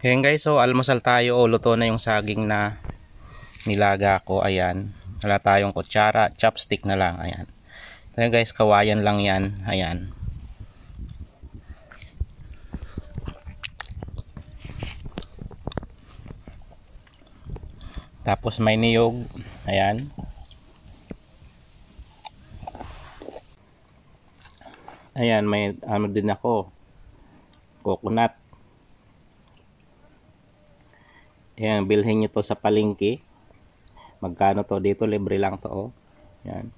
Ayan guys, so almusal tayo. Luto na yung saging na nilaga ko. Ayan. Wala tayong kutsara, chopstick na lang. Ayan. Ayan guys, kawayan lang yan. Ayan. Tapos may niyog. Ayan. Ayan, may ano din ako. Coconut. Ayan, bilhin nyo to sa palengke. Magkano to? Dito libre lang to. Oh. Ayan.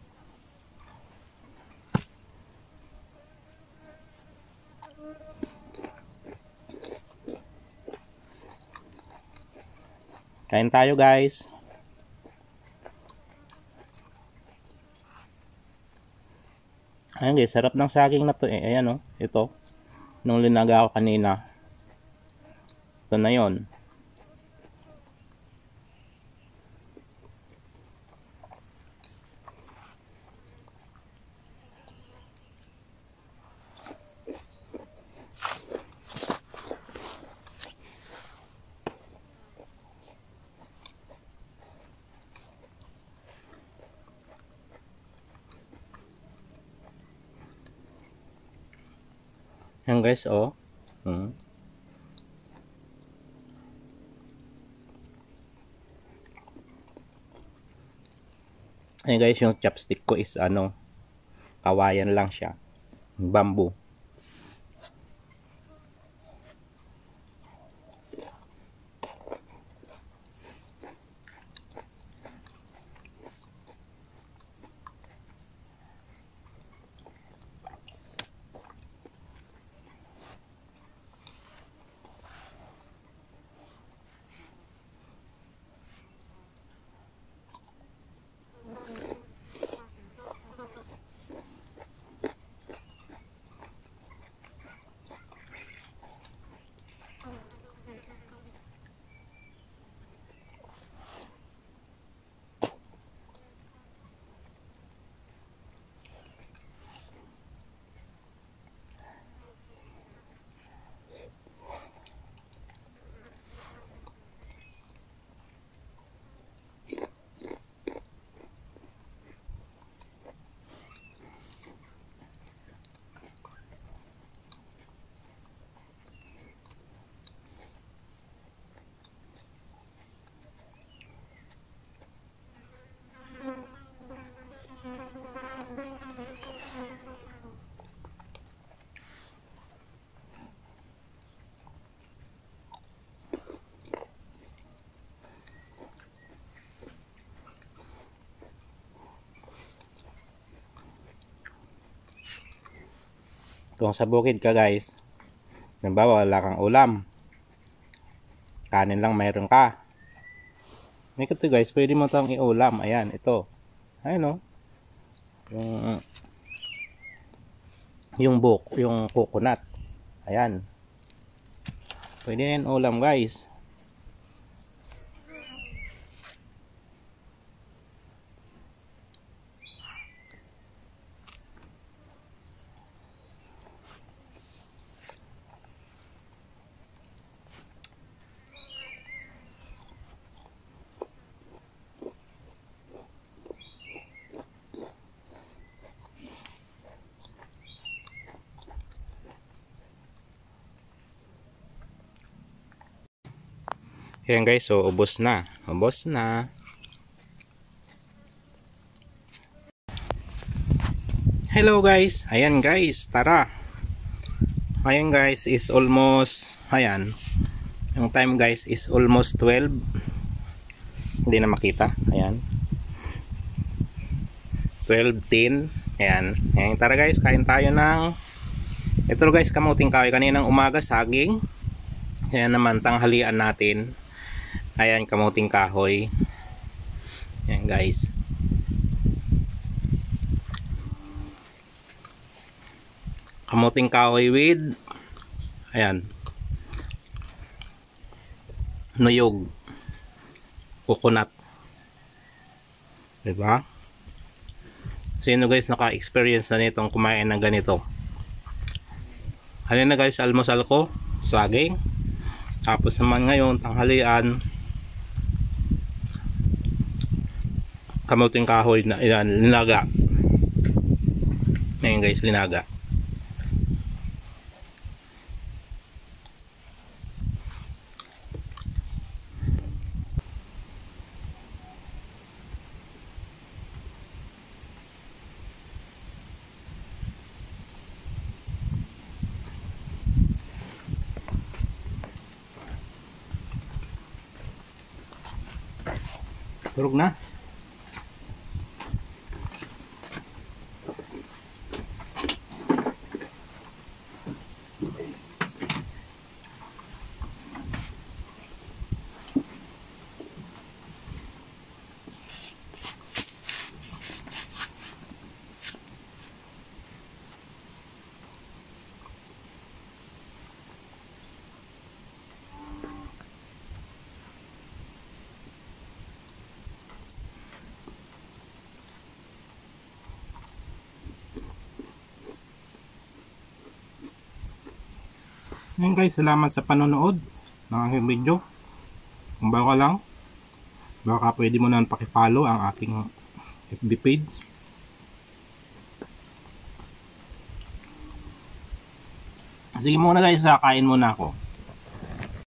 Kain tayo guys. Ayan guys, sarap ng saging na to eh. Ayan oh, ito. Nung linaga ko kanina. Ito na yon. Ayan guys, oh. Ayan guys, yung chopstick ko is ano, kawayan lang siya. Bamboo. Kung sa bukid ka guys, halimbawa wala kang ulam, kanin lang mayroon ka, ito guys, pwede mo itong iulam. Ayan, ito, ayan o, yung coconut, ayan, pwede na yan ulam guys. Ayan guys, so ubos na. Hello guys, ayan guys, tara. Ayan guys, is almost, ayan, yung time guys is almost 12. Hindi na makita, ayan, 12:10. Ayan, ayan, tara guys, kain tayo ng, ito guys, kamuting kahoy. Kaninang umaga saging. Ayan naman, tanghalian natin, ayan, kamuting kahoy. Ayan guys, kamuting kahoy with, ayan, nuyog, coconut, diba? Sino guys naka-experience na nitong kumain ng ganito? Halina guys, almusal ko saging. Tapos naman ngayon, tanghalian, kamuting kahoy na yan, linaga. Ngayon guys, linaga. Turog na. Ngayon guys, salamat sa panonood ng aking video. Kung bago ka lang, baka pwede mo na paki-follow ang aking FB page. Sige muna guys, kain muna ako.